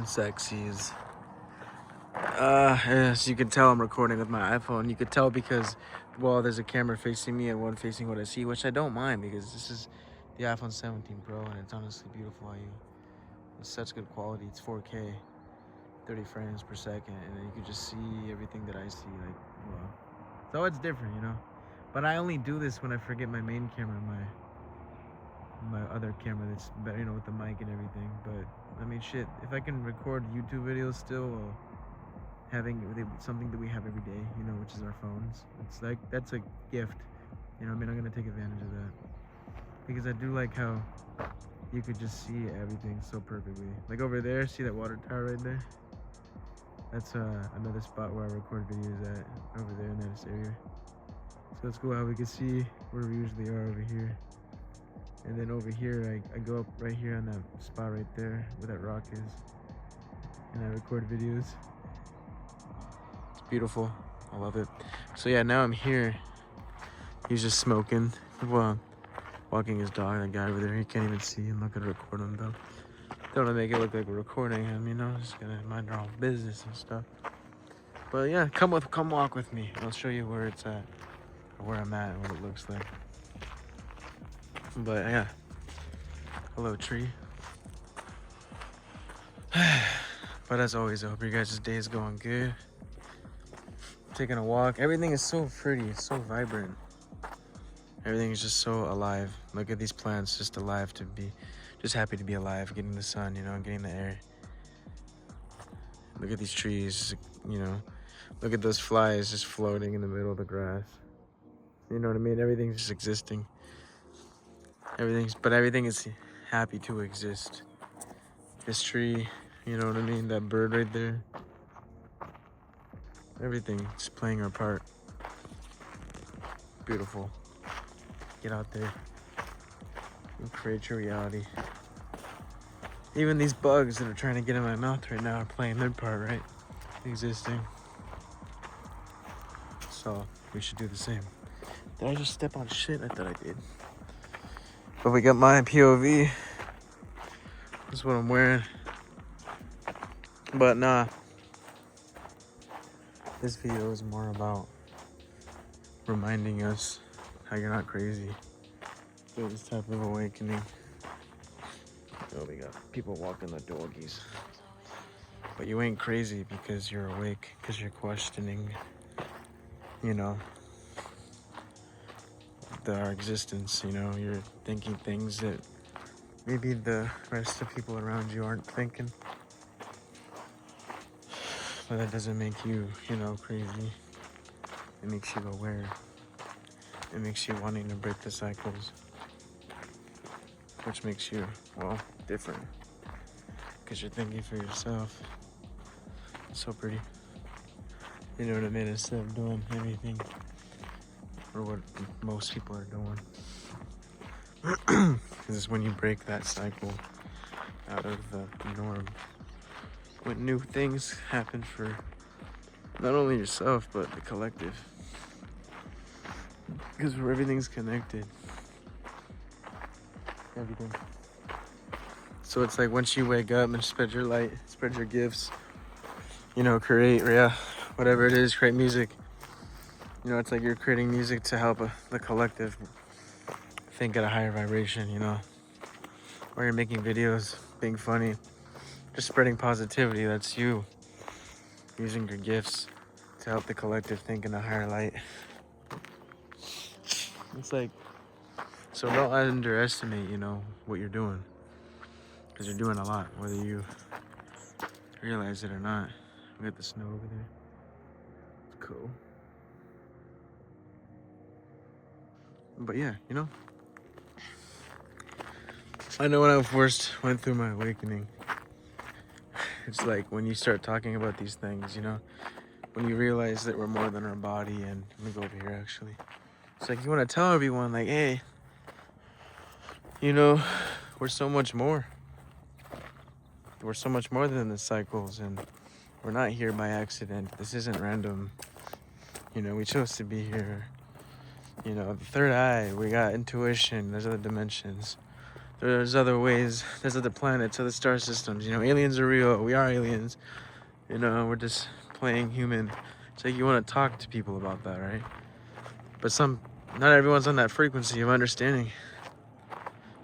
Unsexies. As you can tell, I'm recording with my iPhone. You could tell because, well, there's a camera facing me and one facing what I see, which I don't mind because this is the iPhone 17 Pro and it's honestly beautiful. It's such good quality. It's 4K, 30 frames per second, and then you can just see everything that I see. Like, wow. So it's different, you know. But I only do this when I forget my main camera, my other camera that's better, you know, with the mic and everything. But I mean, shit, if I can record YouTube videos still while having something that we have every day, you know, which is our phones, it's like that's a gift, you know. I mean, I'm gonna take advantage of that because I do like how you could just see everything so perfectly. Like over there, see that water tower right there? That's another spot where I record videos at, over there in this area. So it's cool how we can see where we usually are over here. And then over here, I go up right here on that spot right there where that rock is. And I record videos. It's beautiful. I love it. So yeah, now I'm here. He's just smoking. Well, walking his dog. That guy over there, he can't even see. I'm not gonna record him though. Don't wanna make it look like we're recording him, you know, just gonna mind our own business and stuff. But yeah, come walk with me. I'll show you where it's at, or where I'm at and what it looks like. But yeah. Hello, tree. But as always, I hope your guys' day is going good. Taking a walk. Everything is so pretty. It's so vibrant. Everything is just so alive. Look at these plants, just alive to be, just happy to be alive, getting the sun, you know, getting the air. Look at these trees, you know. Look at those flies just floating in the middle of the grass. You know what I mean? Everything's just existing. But everything is happy to exist. This tree, you know what I mean? That bird right there. Everything is playing our part. Beautiful. Get out there and create your reality. Even these bugs that are trying to get in my mouth right now are playing their part, right? Existing. So we should do the same. Did I just step on shit? I thought I did. But we got my POV. This is what I'm wearing. But nah. This video is more about reminding us how you're not crazy. Through this type of awakening. Oh, we got people walking the doggies. But you ain't crazy because you're awake, because you're questioning, you know, our existence, you know. You're thinking things that maybe the rest of people around you aren't thinking. But that doesn't make you, you know, crazy. It makes you aware. It makes you wanting to break the cycles. Which makes you, well, different. Because you're thinking for yourself. It's so pretty. You know what I mean? Instead of doing anything or what most people are doing. Because it's when you break that cycle out of the norm. When new things happen for not only yourself, but the collective. Because everything's connected. Everything. So it's like once you wake up and spread your light, spread your gifts, you know, create, yeah, whatever it is, create music. You know, it's like you're creating music to help the collective think at a higher vibration, you know. Or you're making videos, being funny, just spreading positivity. That's you using your gifts to help the collective think in a higher light. It's like, so don't underestimate, you know, what you're doing. Because you're doing a lot, whether you realize it or not. We got the snow over there. It's cool. But yeah, you know. I know when I first went through my awakening, it's like when you start talking about these things, you know, when you realize that we're more than our body. And let me go over here actually. It's like you want to tell everyone like, hey, you know, we're so much more. We're so much more than the cycles, and we're not here by accident. This isn't random. You know, we chose to be here. You know, the third eye, we got intuition. There's other dimensions. There's other ways, there's other planets, other star systems. You know, aliens are real. We are aliens. You know, we're just playing human. It's like you want to talk to people about that, right? But not everyone's on that frequency of understanding.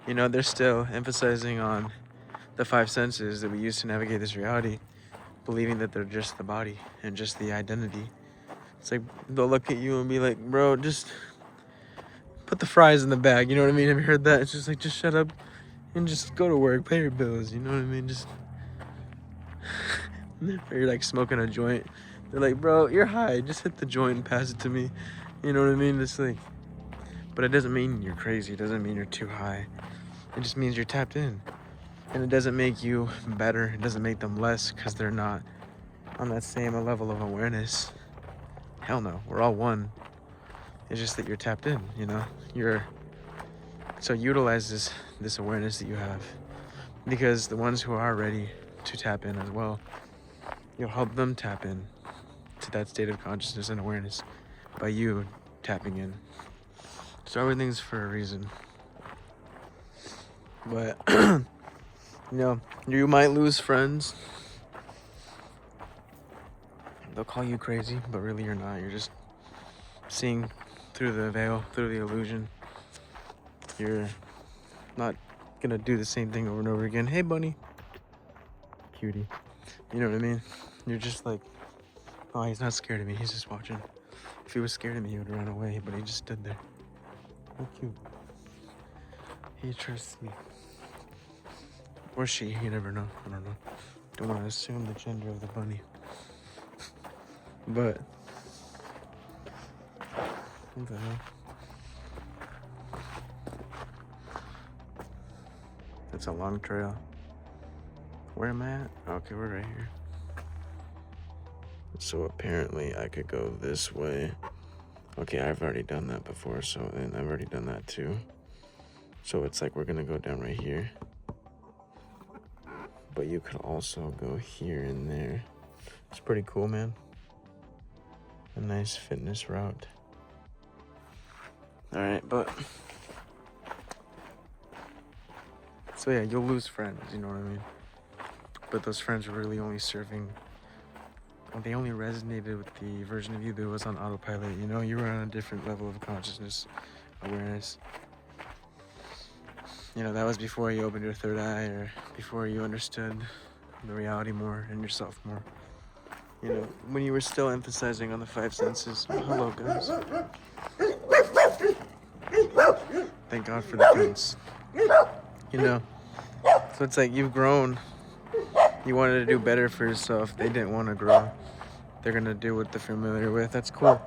You know, they're still emphasizing on the five senses that we use to navigate this reality, believing that they're just the body and just the identity. It's like they'll look at you and be like, bro, just put the fries in the bag. You know what I mean? Have you heard that? It's just like, just shut up and just go to work, pay your bills. You know what I mean? Just, or you're like smoking a joint. They're like, bro, you're high. Just hit the joint and pass it to me. You know what I mean? It's like, but it doesn't mean you're crazy. It doesn't mean you're too high. It just means you're tapped in. And it doesn't make you better. It doesn't make them less because they're not on that same level of awareness. Hell no, we're all one. It's just that you're tapped in, you know? So utilize this awareness that you have. Because the ones who are ready to tap in as well, you'll help them tap in to that state of consciousness and awareness by you tapping in. So everything's for a reason. But, you know, you might lose friends. They'll call you crazy, but really you're not. You're just seeing through the veil, through the illusion. You're not gonna do the same thing over and over again. Hey, bunny. Cutie. You know what I mean? You're just like, oh, he's not scared of me. He's just watching. If he was scared of me, he would run away, but he just stood there. How cute. He trusts me. Or she, you never know. I don't know. Don't want to assume the gender of the bunny. But, what the hell? That's a long trail. Where am I at? Okay, we're right here. So apparently I could go this way. Okay, I've already done that before, and I've already done that too. So it's like we're gonna go down right here. But you could also go here and there. It's pretty cool, man. A nice fitness route. Alright, but... So yeah, you'll lose friends, you know what I mean? But those friends were really only serving... Well, they only resonated with the version of you that was on autopilot, you know? You were on a different level of consciousness, awareness. You know, that was before you opened your third eye, or before you understood the reality more and yourself more. You know, when you were still emphasizing on the five senses. Hello, guys. Thank God for the guns. You know, so it's like you've grown. You wanted to do better for yourself. They didn't want to grow. They're going to do what they're familiar with. That's cool.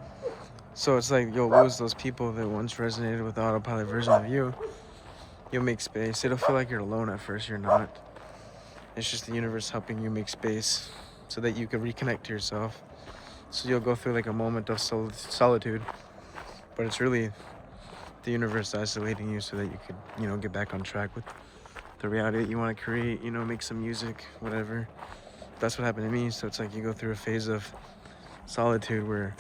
So it's like you'll lose those people that once resonated with the autopilot version of you. You'll make space. It'll feel like you're alone at first. You're not. It's just the universe helping you make space so that you can reconnect to yourself. So you'll go through like a moment of solitude. But it's really the universe isolating you so that you could, you know, get back on track with the reality that you want to create, you know, make some music, whatever. That's what happened to me. So it's like you go through a phase of solitude where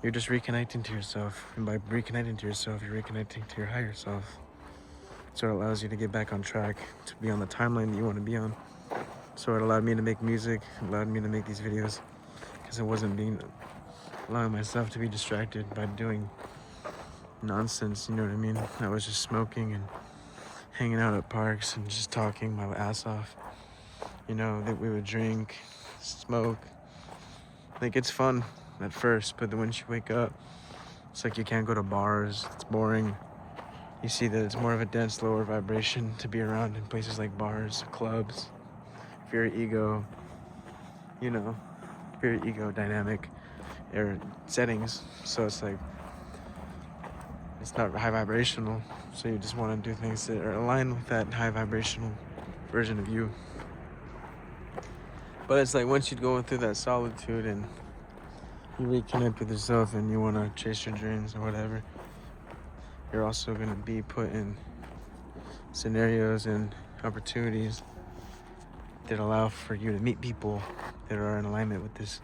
you're just reconnecting to yourself. And by reconnecting to yourself, you're reconnecting to your higher self. So it allows you to get back on track, to be on the timeline that you want to be on. So it allowed me to make music, it allowed me to make these videos, because I wasn't allowing myself to be distracted by doing nonsense, you know what I mean? I was just smoking and hanging out at parks and just talking my ass off. You know, that we would drink, smoke. Like, it's fun at first, but then once you wake up, it's like you can't go to bars, it's boring. You see that it's more of a dense, lower vibration to be around in places like bars, clubs, very ego, you know, very ego dynamic or settings. So it's like, it's not high vibrational. So you just want to do things that are aligned with that high vibrational version of you. But it's like once you go through that solitude and you reconnect with yourself and you want to chase your dreams or whatever, you're also going to be put in scenarios and opportunities that allow for you to meet people that are in alignment with this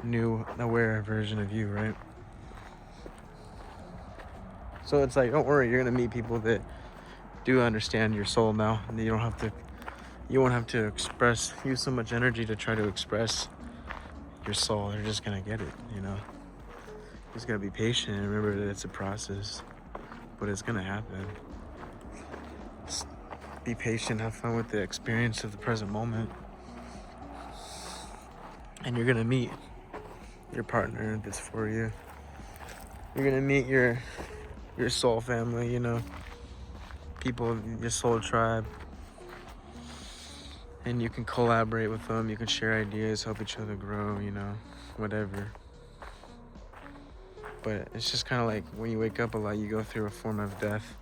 new aware version of you, right? So it's like, don't worry, you're going to meet people that do understand your soul now, and you won't have to use so much energy to try to express your soul. They're just gonna get it, you know. Just gotta be patient and remember that it's a process, but it's gonna happen. Just be patient, have fun with the experience of the present moment, and you're gonna meet your partner that's for you. You're gonna meet your soul family, you know, people, your soul tribe, and you can collaborate with them. You can share ideas, help each other grow, you know, whatever. But it's just kind of like when you wake up a lot, you go through a form of death.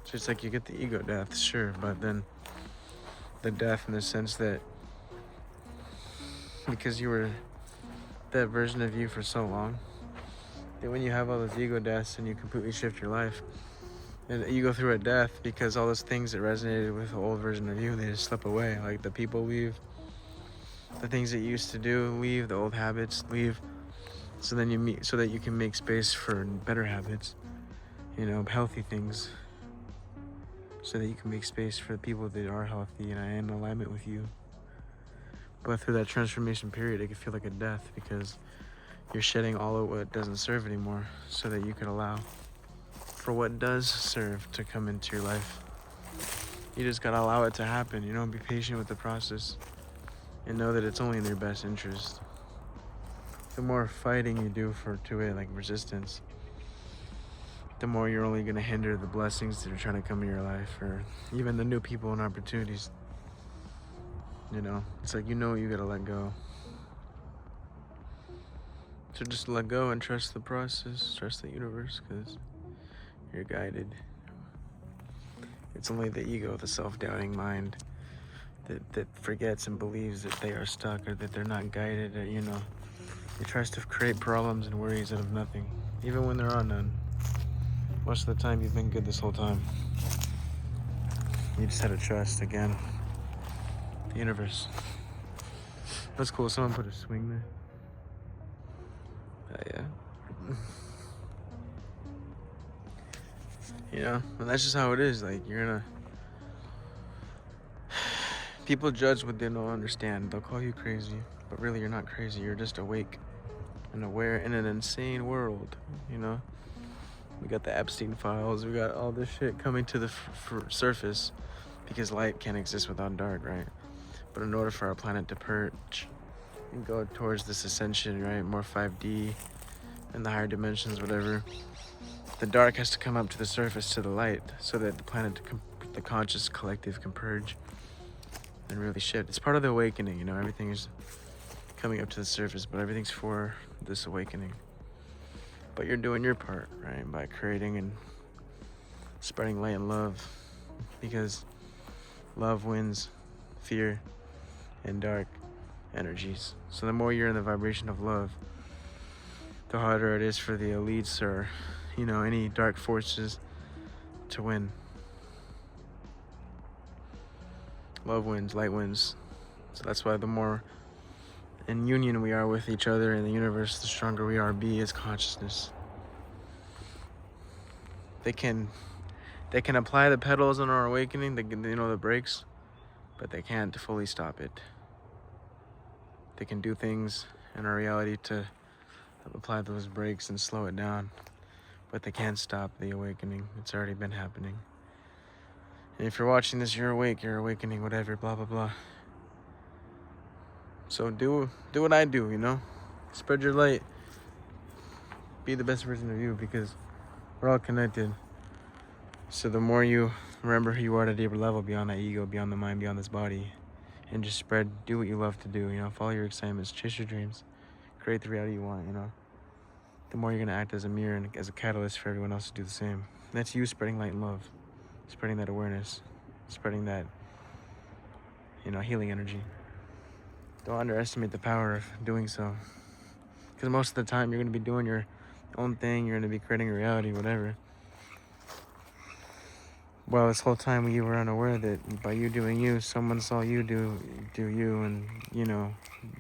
So it's like you get the ego death, sure, but then the death in the sense that because you were that version of you for so long, that when you have all those ego deaths and you completely shift your life, and you go through a death because all those things that resonated with the old version of you, they just slip away. Like the people leave, the things that you used to do leave, the old habits leave. So then you meet, so that you can make space for better habits, you know, healthy things. So that you can make space for the people that are healthy and in alignment with you. But through that transformation period, it can feel like a death because you're shedding all of what doesn't serve anymore, so that you can allow for what does serve to come into your life. You just gotta allow it to happen, you know, be patient with the process and know that it's only in their best interest. The more fighting you do to it, like resistance, the more you're only gonna hinder the blessings that are trying to come in your life, or even the new people and opportunities. You know, it's like, you know, you gotta let go. So just let go and trust the process, trust the universe, because you're guided. It's only the ego, the self-doubting mind, that forgets and believes that they are stuck or that they're not guided, or, you know, it tries to create problems and worries out of nothing, even when there are none. Most of the time, you've been good this whole time. You just had to trust, again, the universe. That's cool. Someone put a swing there. Yeah. You know, and that's just how it is. Like, people judge what they don't understand. They'll call you crazy, but really you're not crazy. You're just awake and aware in an insane world, you know? We got the Epstein files. We got all this shit coming to the surface because light can't exist without dark, right? But in order for our planet to purge and go towards this ascension, right, more 5D and the higher dimensions, whatever, the dark has to come up to the surface, to the light, so that the planet, the conscious collective, can purge and really shift. It's part of the awakening, you know. Everything is coming up to the surface, but everything's for this awakening. But you're doing your part, right, by creating and spreading light and love, because love wins fear and dark energies. So the more you're in the vibration of love, the harder it is for the elites or, you know, any dark forces to win. Love wins, light wins. So that's why the more in union we are with each other in the universe, the stronger we are. B is consciousness. They can apply the pedals on our awakening, the brakes, but they can't fully stop it. They can do things in our reality to apply those brakes and slow it down, but they can't stop the awakening. It's already been happening. And if you're watching this, you're awake, you're awakening, whatever, blah, blah, blah. So do what I do, you know? Spread your light. Be the best version of you, because we're all connected. So the more you remember who you are at a deeper level, beyond that ego, beyond the mind, beyond this body, and just do what you love to do, you know? Follow your excitements, chase your dreams, create the reality you want, you know? The more you're gonna act as a mirror and as a catalyst for everyone else to do the same. And that's you spreading light and love, spreading that awareness, spreading that, you know, healing energy. Don't underestimate the power of doing so, because most of the time you're gonna be doing your own thing, you're gonna be creating a reality, whatever. Well, this whole time you were unaware that by you doing you, someone saw you do you, and, you know,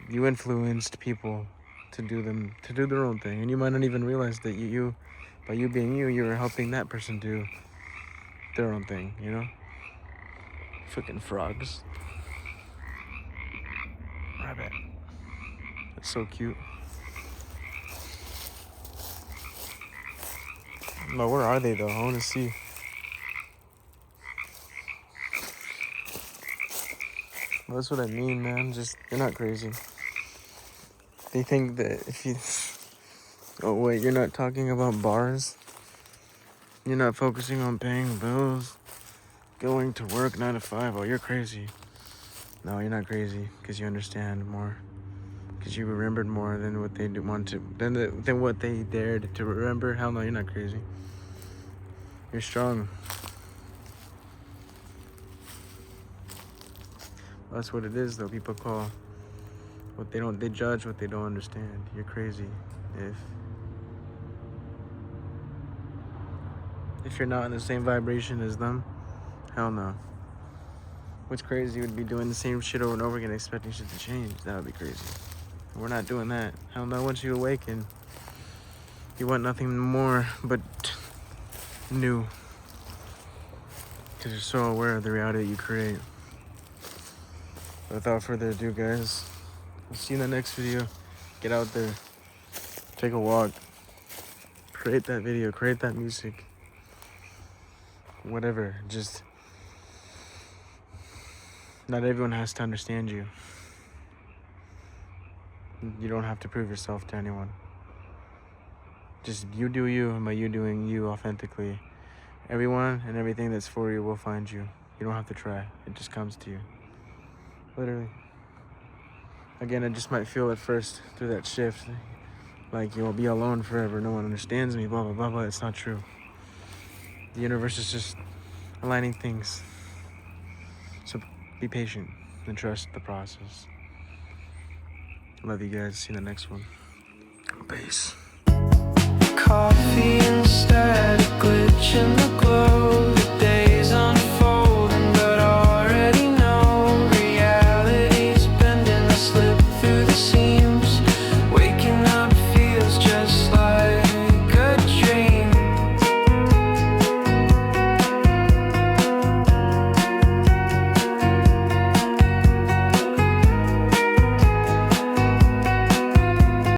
you influenced people to do their own thing, and you might not even realize that by you being you, you were helping that person do their own thing, you know? Freaking frogs. Rabbit. That's so cute. No, where are they though? I want to see. Well, that's what I mean, man. Just, you're not crazy. They think that if you... Oh, wait, you're not talking about bars? You're not focusing on paying bills? Going to work 9 to 5? Oh, you're crazy. No, you're not crazy, because you understand more. Because you remembered more than what they want to... Than what they dared to remember. Hell no, you're not crazy. You're strong. That's what it is, though. People call what they don't... They judge what they don't understand. You're crazy. If you're not in the same vibration as them, hell no. What's crazy would be doing the same shit over and over again, expecting shit to change. That would be crazy. We're not doing that. Hell no, once you awaken, you want nothing more but new. Because you're so aware of the reality that you create. But without further ado, guys, I'll see you in the next video. Get out there. Take a walk. Create that video. Create that music. Whatever. Just... Not everyone has to understand you. You don't have to prove yourself to anyone. Just you do you, and by you doing you authentically, everyone and everything that's for you will find you. You don't have to try. It just comes to you. Literally. Again, I just might feel at first through that shift, like you'll be alone forever. No one understands me, blah, blah, blah, blah. It's not true. The universe is just aligning things. So be patient and trust the process. Love you guys. See you in the next one. Peace. Coffee instead, a glitch in the glow.